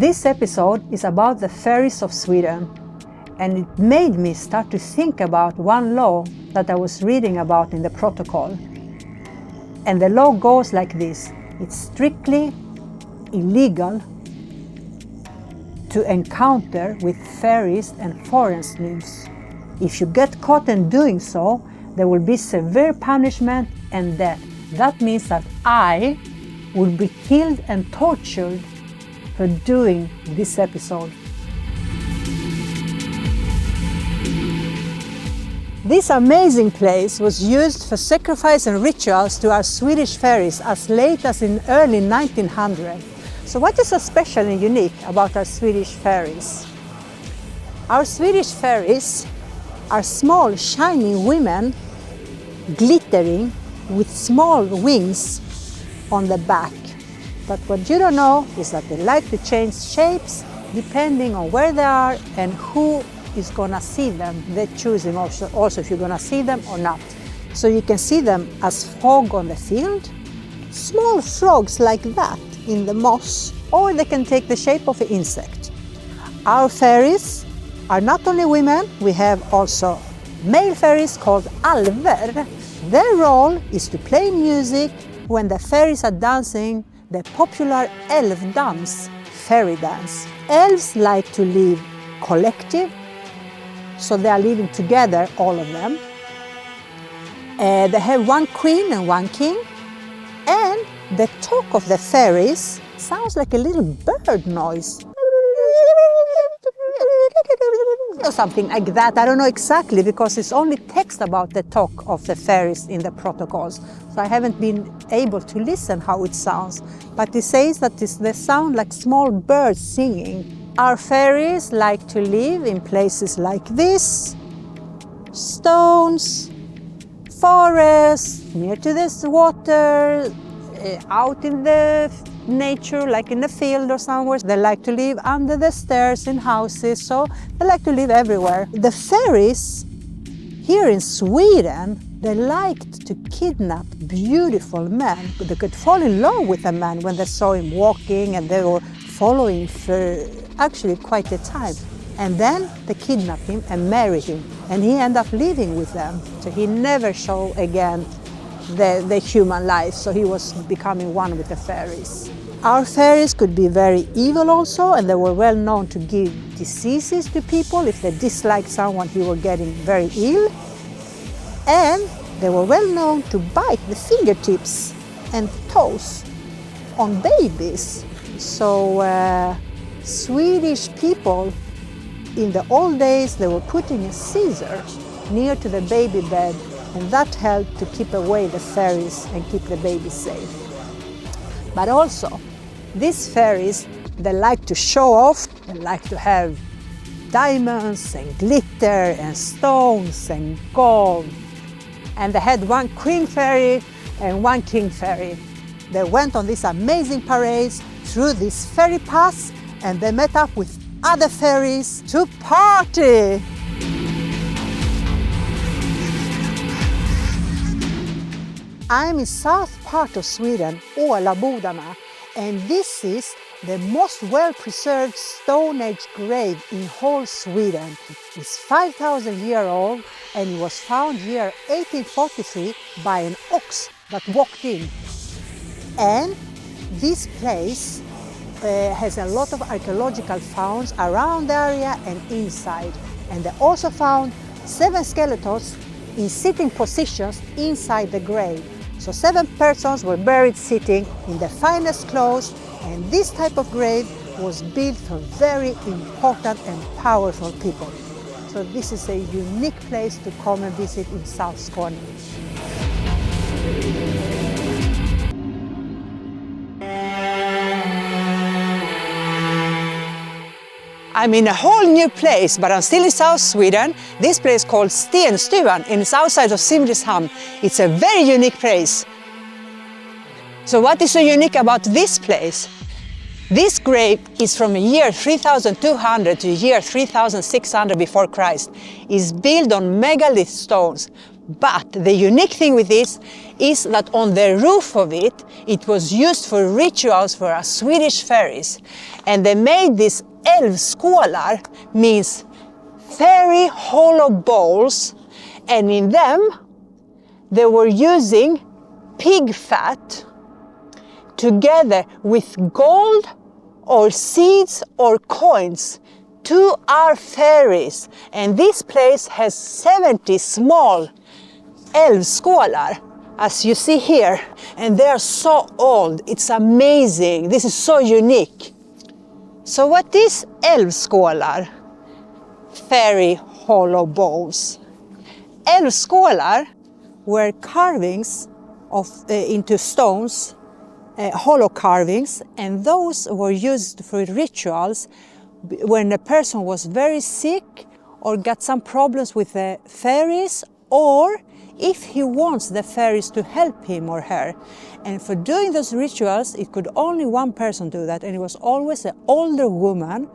This episode is about the fairies of Sweden, and it made me start to think about one law that I was reading about in the protocol. And the law goes like this: it's strictly illegal to encounter with fairies and forest nymphs. If you get caught in doing so, there will be severe punishment and death. That means that I would be killed and tortured for doing this episode. This amazing place was used for sacrifice and rituals to our Swedish fairies as late as in early 1900. So what is so special and unique about our Swedish fairies? Our Swedish fairies are small, shiny women glittering with small wings on the back. But what you don't know is that they like to change shapes depending on where they are and who is gonna see them. They're choosing also if you're gonna see them or not. So you can see them as fog on the field, small frogs like that in the moss, or they can take the shape of an insect. Our fairies are not only women, we have also male fairies called alver. Their role is to play music when the fairies are dancing the popular elf dance, fairy dance. Elves like to live collective, so they are living together, all of them. They have one queen and one king, and the talk of the fairies sounds like a little bird noise. Or something like that. I don't know exactly because it's only text about the talk of the fairies in the protocols. So I haven't been able to listen how it sounds. But it says that they sound like small birds singing. Our fairies like to live in places like this: stones, forests, near to this water, out in the nature, like in the field or somewhere. They like to live under the stairs in houses, so they like to live everywhere. The fairies here in Sweden, they liked to kidnap beautiful men. They could fall in love with a man when they saw him walking, and they were following for actually quite a time. And then they kidnapped him and married him, and he ended up living with them. So he never saw again the human life, so he was becoming one with the fairies. Our fairies could be very evil also, and they were well known to give diseases to people. If they disliked someone, he was getting very ill. And they were well known to bite the fingertips and toes on babies. So Swedish people in the old days, they were putting a scissor near to the baby bed, and that helped to keep away the fairies and keep the baby safe. But also, these fairies, they like to show off, they like to have diamonds and glitter and stones and gold. And they had one queen fairy and one king fairy. They went on these amazing parades through these fairy paths, and they met up with other fairies to party. I'm in south part of Sweden, Ålabodarna, and this is the most well-preserved Stone Age grave in whole Sweden. It's 5,000 years old, and it was found year 1843 by an ox that walked in. And this place has a lot of archaeological finds around the area and inside. And they also found 7 skeletons in sitting positions inside the grave. So 7 persons were buried sitting in the finest clothes, and this type of grave was built for very important and powerful people. So this is a unique place to come and visit in South Skåne. I'm in a whole new place, but I'm still in South Sweden. This place is called Stenstuan, and it's outside of Simrishamns. It's a very unique place. So what is so unique about this place? This grave is from year 3200 to year 3600 before Christ. It's built on megalith stones, But the unique thing with this is that on the roof of it, it was used for rituals for our Swedish fairies. And they made this älvskålar, means fairy hollow bowls, and in them they were using pig fat together with gold or seeds or coins to our fairies. And this place has 70 small älvskålar, as you see here, and they are so old. It's amazing. This is so unique. So what is älvskålar? Fairy hollow bowls. Älvskålar were carvings into stones, hollow carvings, and those were used for rituals when a person was very sick or got some problems with the fairies, or if he wants the fairies to help him or her. And for doing those rituals, it could only one person do that, and it was always an older woman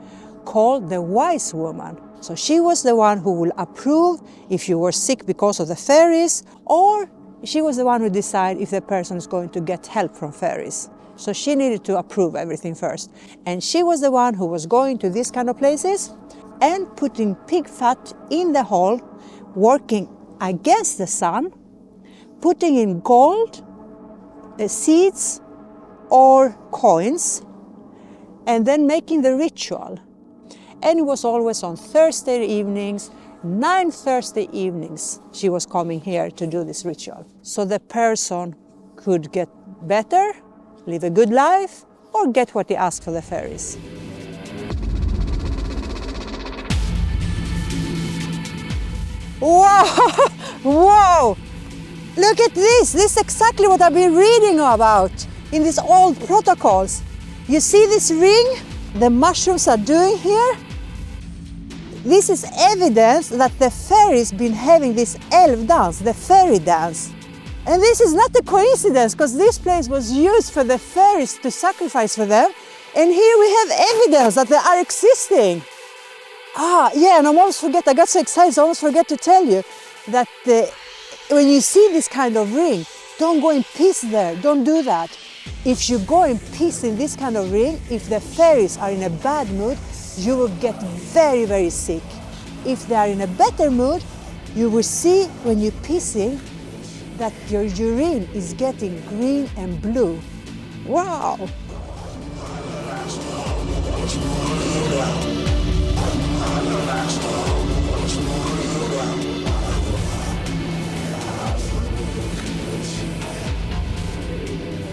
called the wise woman. So she was the one who will approve if you were sick because of the fairies, or she was the one who decided if the person is going to get help from fairies. So she needed to approve everything first. And she was the one who was going to these kind of places and putting pig fat in the hole, working against the sun, putting in gold, seeds or coins, and then making the ritual. And it was always on Thursday evenings, 9 Thursday evenings, she was coming here to do this ritual. So the person could get better, live a good life, or get what he asked for the fairies. Wow! Whoa! Look at this! This is exactly what I've been reading about in these old protocols. You see this ring the mushrooms are doing here? This is evidence that the fairies been having this elf dance, the fairy dance. And this is not a coincidence, because this place was used for the fairies to sacrifice for them. And here we have evidence that they are existing. And I almost forget, I got so excited, I almost forget to tell you that when you see this kind of ring, don't go in peace there, don't do that. If you go in peace in this kind of ring, if the fairies are in a bad mood, you will get very, very sick. If they are in a better mood, you will see when you're pissing that your urine is getting green and blue. Wow!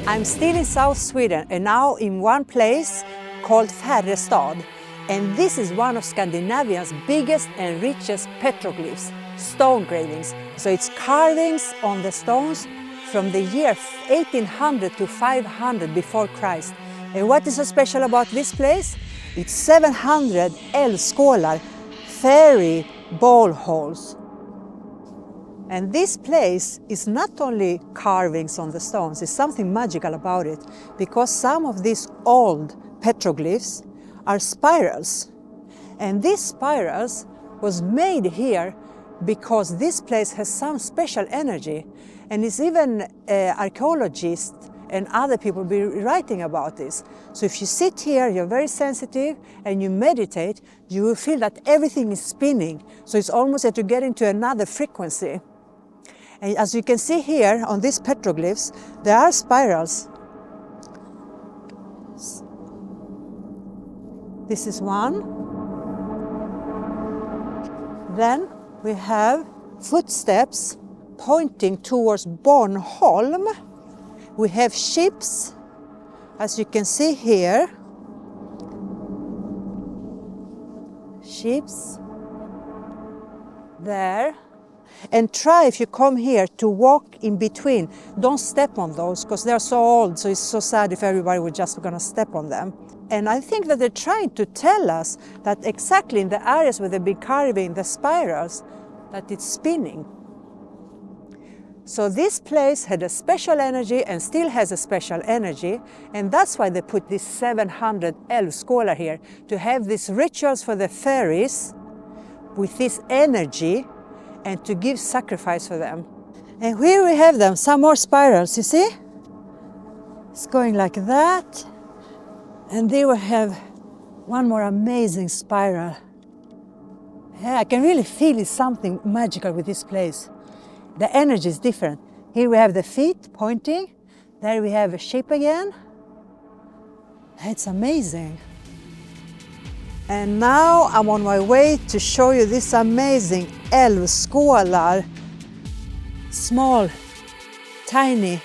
I'm still in South Sweden, and now in one place called Järrestads. And this is one of Scandinavia's biggest and richest petroglyphs, stone engravings. So it's carvings on the stones from the year 1800 to 500 before Christ. And what is so special about this place? It's 700 älvskålar, fairy bowl holes. And this place is not only carvings on the stones, it's something magical about it, because some of these old petroglyphs are spirals. And these spirals was made here because this place has some special energy. And it's even archaeologists and other people be writing about this. So if you sit here, you're very sensitive, and you meditate, you will feel that everything is spinning. So it's almost that you get into another frequency. And as you can see here on these petroglyphs, there are spirals. This is one. Then we have footsteps pointing towards Bornholm. We have ships, as you can see here. Ships there. And try, if you come here, to walk in between. Don't step on those, because they're so old, so it's so sad if everybody were just gonna step on them. And I think that they're trying to tell us that exactly in the areas where they've been carving the spirals, that it's spinning. So this place had a special energy and still has a special energy, and that's why they put this 700 älvskålar here, to have these rituals for the fairies with this energy. and to give sacrifice for them. And here we have them, some more spirals, you see? It's going like that. And there we have one more amazing spiral. Yeah, I can really feel it's something magical with this place. The energy is different. Here we have the feet pointing. There we have a shape again. It's amazing. And now I'm on my way to show you this amazing älvskålar. Small, tiny,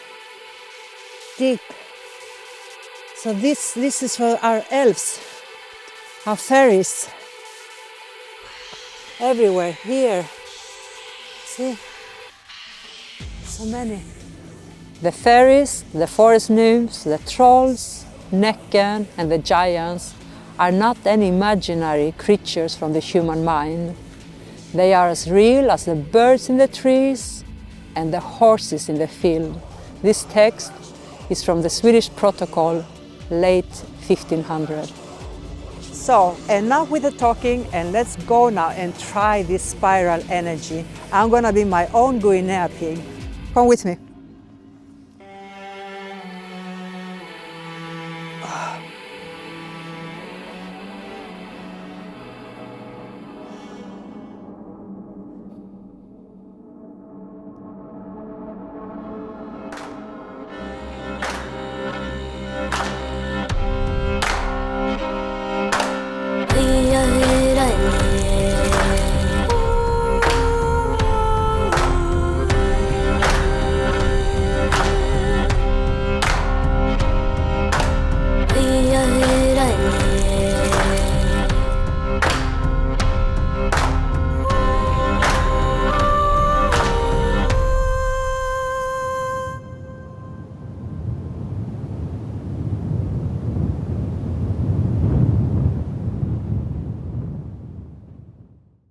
deep. So this is for our elves, our fairies. Everywhere, here. See? So many. The fairies, the forest nymphs, the trolls, Näcken and the giants are not any imaginary creatures from the human mind. They are as real as the birds in the trees and the horses in the field. This text is from the Swedish protocol, late 1500. So, enough with the talking, and let's go now and try this spiral energy. I'm gonna be my own Guinea pig. Come with me.